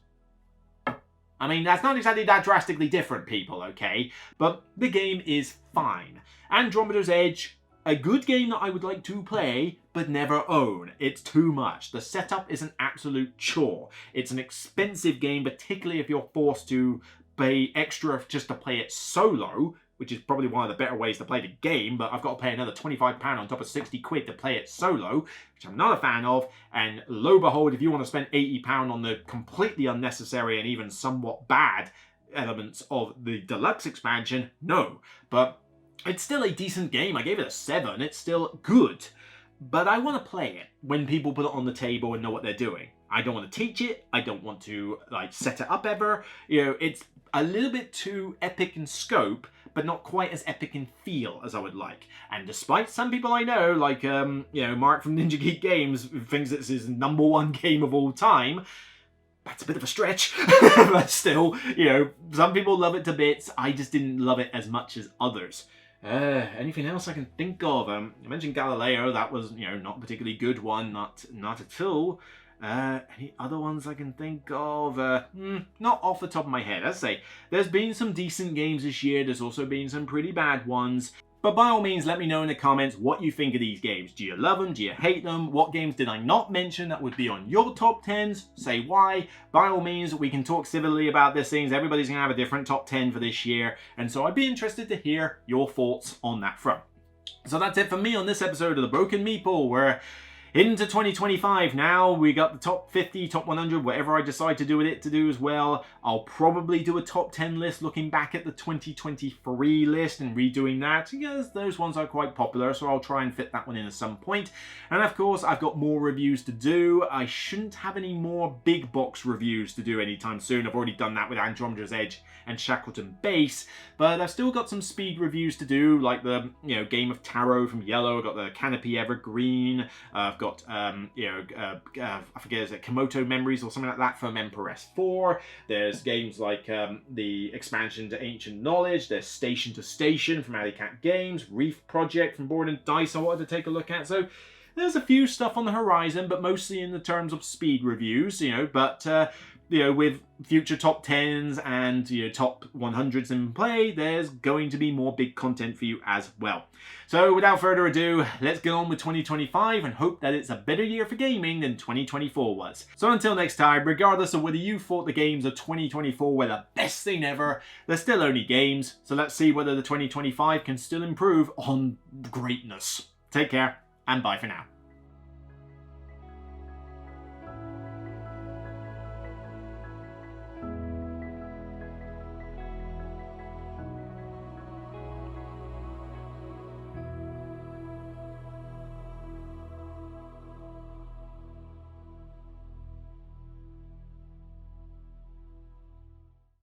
A: I mean, that's not exactly that drastically different, people, okay? But the game is fine. Andromeda's Edge, a good game that I would like to play, but never own. It's too much. The setup is an absolute chore. It's an expensive game, particularly if you're forced to pay extra just to play it solo, which is probably one of the better ways to play the game, but I've got to pay another £25 on top of 60 quid to play it solo, which I'm not a fan of, and lo and behold, if you want to spend £80 on the completely unnecessary and even somewhat bad elements of the deluxe expansion, no. But it's still a decent game. I gave it a 7. It's still good. But I want to play it when people put it on the table and know what they're doing. I don't want to teach it. I don't want to set it up ever. It's a little bit too epic in scope, but not quite as epic in feel as I would like. And despite some people I know, like Mark from Ninja Geek Games, who thinks it's his #1 game of all time, that's a bit of a stretch. But still, some people love it to bits. I just didn't love it as much as others. Anything else I can think of? I mentioned Galileo. That was, not a particularly good one. Not at all. Any other ones I can think of? Not off the top of my head. As I say, there's been some decent games this year. There's also been some pretty bad ones. But by all means, let me know in the comments what you think of these games. Do you love them? Do you hate them? What games did I not mention that would be on your top 10s? Say why. By all means, we can talk civilly about these things. Everybody's going to have a different top 10 for this year. And so I'd be interested to hear your thoughts on that front. So that's it for me on this episode of The Broken Meeple, where Into 2025 now, we got the top 50, top 100, whatever I decide to do with it to do as well. I'll probably do a top 10 list looking back at the 2023 list and redoing that, because those ones are quite popular, so I'll try and fit that one in at some point. And of course, I've got more reviews to do. I shouldn't have any more big box reviews to do anytime soon. I've already done that with Andromeda's Edge and Shackleton Base, but I've still got some speed reviews to do, like the Game of Tarot from Yellow. I've got the Canopy Evergreen. I've got I forget, is it Komodo Memories or something like that from Empress 4. There's games like the expansion to Ancient Knowledge. There's Station to Station from Alley Cat Games. Reef Project from Board and Dice I wanted to take a look at. So there's a few stuff on the horizon, but mostly in the terms of speed reviews, but with future top 10s and top 100s in play, there's going to be more big content for you as well. So without further ado, let's get on with 2025 and hope that it's a better year for gaming than 2024 was. So until next time, regardless of whether you thought the games of 2024 were the best thing ever, they're still only games, so let's see whether the 2025 can still improve on greatness. Take care, and bye for now.